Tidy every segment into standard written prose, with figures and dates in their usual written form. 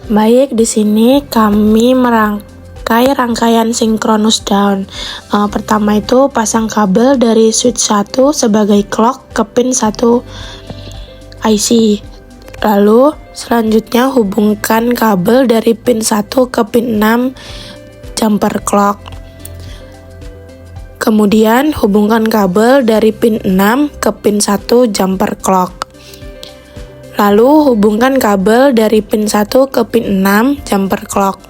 Baik, di sini kami merangkai rangkaian sinkronus down. Pertama itu pasang kabel dari switch 1 sebagai clock ke pin 1 IC. Lalu selanjutnya hubungkan kabel dari pin 1 ke pin 6 jumper clock. Kemudian hubungkan kabel dari pin 6 ke pin 1 jumper clock. Lalu hubungkan kabel dari pin 1 ke pin 6 jumper clock.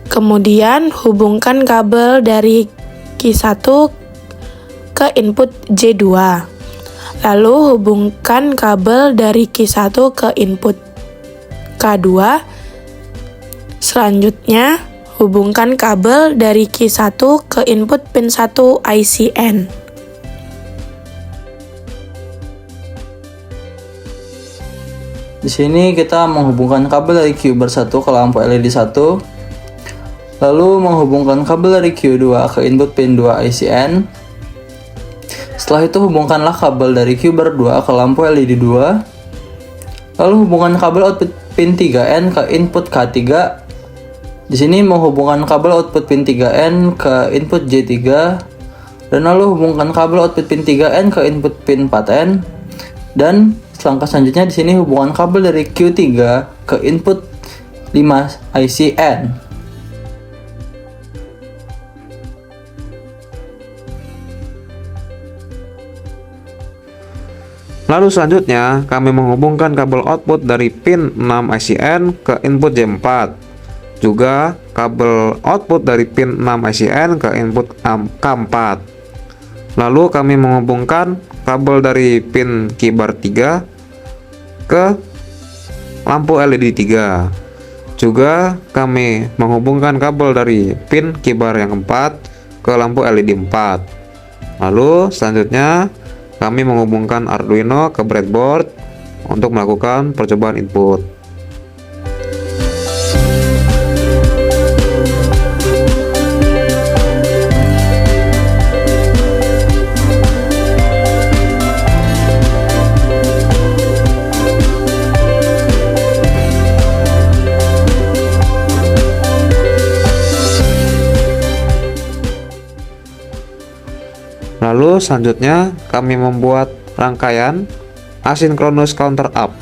Kemudian hubungkan kabel dari Q1 ke input J2. Lalu hubungkan kabel dari Q1 ke input K2. Selanjutnya hubungkan kabel dari Q1 ke input pin 1 ICN. Di sini kita menghubungkan kabel dari Q bar 1 ke lampu LED 1, lalu menghubungkan kabel dari Q2 ke input pin 2 ICN. Setelah itu hubungkanlah kabel dari Q bar 2 ke lampu LED 2, lalu hubungkan kabel output pin 3N ke input K3. Di sini menghubungkan kabel output pin 3N ke input J3, dan lalu hubungkan kabel output pin 3N ke input pin 4N. Dan langkah selanjutnya di sini hubungan kabel dari Q3 ke input 5 ICN. Lalu selanjutnya kami menghubungkan kabel output dari pin 6 ICN ke input J4. Juga kabel output dari pin 6 ICN ke input K4. Lalu kami menghubungkan kabel dari pin Q bar 3 ke lampu LED 3. Juga kami menghubungkan kabel dari pin Q bar yang 4 ke lampu LED 4. Lalu selanjutnya kami menghubungkan Arduino ke breadboard untuk melakukan percobaan input. Lalu selanjutnya kami membuat rangkaian asynchronous counter up.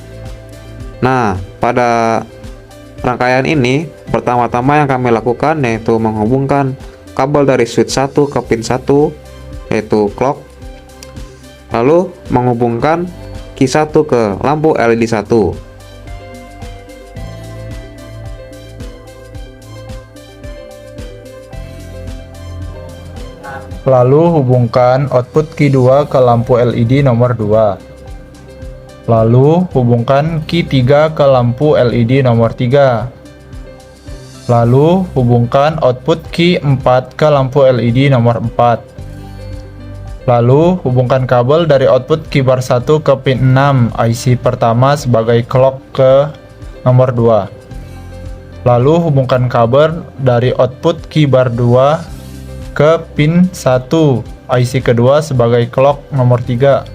Nah, pada rangkaian ini pertama-tama yang kami lakukan yaitu menghubungkan kabel dari switch 1 ke pin 1 yaitu clock. Lalu menghubungkan Q1 ke lampu LED 1. Lalu hubungkan output Q2 ke lampu LED nomor 2. Lalu hubungkan Q3 ke lampu LED nomor 3. Lalu hubungkan output Q4 ke lampu LED nomor 4. Lalu hubungkan kabel dari output Q bar 1 ke pin 6 IC pertama sebagai clock ke nomor 2. Lalu hubungkan kabel dari output Q bar 2 ke pin 1 IC kedua sebagai clock nomor 3.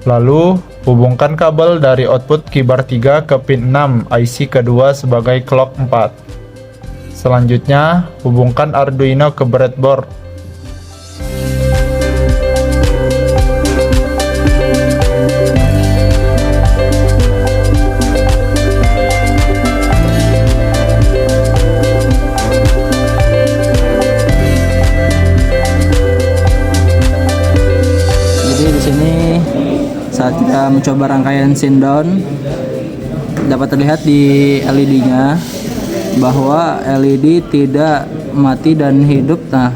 Lalu hubungkan kabel dari output Q bar 3 ke pin 6 IC kedua sebagai clock 4. Selanjutnya hubungkan Arduino ke breadboard. Saat kita mencoba rangkaian syn down, dapat terlihat di LED-nya bahwa LED tidak mati dan hidup. Nah,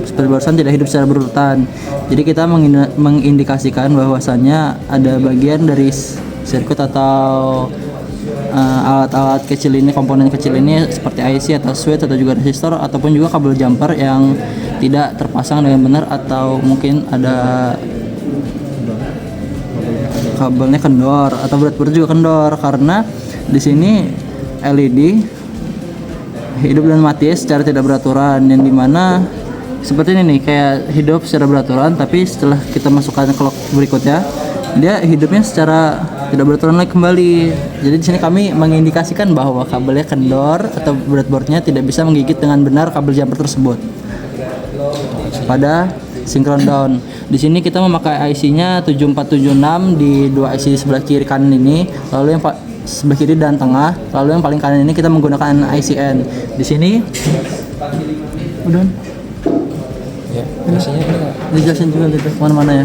seperti barusan tidak hidup secara berurutan. Jadi kita mengindikasikan bahwasannya ada bagian dari sirkuit atau alat-alat kecil ini, komponen kecil ini seperti IC atau switch atau juga resistor ataupun juga kabel jumper yang tidak terpasang dengan benar, atau mungkin ada kabelnya kendor atau breadboard juga kendor, karena di sini LED hidup dan mati secara tidak beraturan, yang dimana seperti ini nih, kayak hidup secara beraturan, tapi setelah kita masukkan clock berikutnya dia hidupnya secara tidak beraturan lagi kembali. Jadi di sini kami mengindikasikan bahwa kabelnya kendor atau breadboardnya tidak bisa menggigit dengan benar kabel jumper tersebut pada sinkron down. Di sini kita memakai IC-nya 7476 di dua IC sebelah kiri kanan ini, lalu yang sebelah kiri dan tengah, lalu yang paling kanan ini kita menggunakan ICN. Di sini udah Ya, IC-nya ini nggak? dijelasin juga gitu mana-mana ya.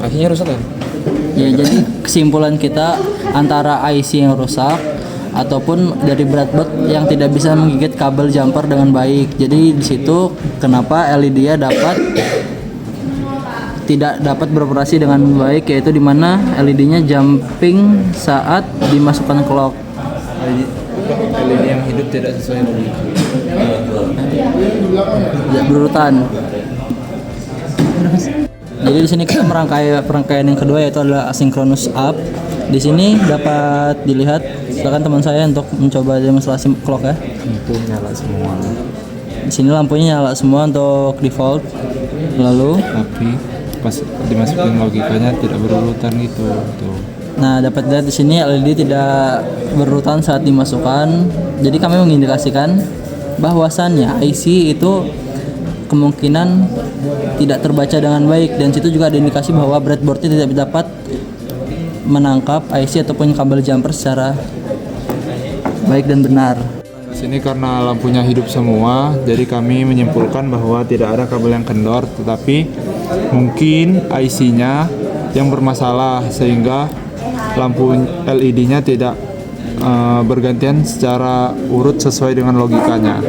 IC-nya rusak kan? Ya, jadi kesimpulan kita antara IC yang rusak ataupun dari breadboard yang tidak bisa menggigit kabel jumper dengan baik. Jadi di situ kenapa LED-nya tidak dapat beroperasi dengan baik, yaitu di mana LED-nya jumping saat dimasukkan clock. LED yang hidup tidak sesuai logika. Tidak berurutan. Jadi di sini kita perangkaian yang kedua, yaitu adalah asynchronous up. Di sini dapat dilihat, silakan teman saya untuk mencoba demonstrasi clock ya. Itu nyala semua. Di sini lampunya nyala semua untuk default. Lalu, Tapi pas dimasukin logikanya tidak berurutan gitu. Tuh. nah dapat dilihat di sini LED tidak berurutan saat dimasukkan. Jadi kami mengindikasikan bahwasannya IC itu kemungkinan tidak terbaca dengan baik, dan situ juga ada indikasi bahwa breadboardnya tidak dapat menangkap IC ataupun kabel jumper secara baik dan benar. Di sini karena lampunya hidup semua, jadi kami menyimpulkan bahwa tidak ada kabel yang kendor, tetapi mungkin IC-nya yang bermasalah sehingga lampu LED-nya tidak bergantian secara urut sesuai dengan logikanya.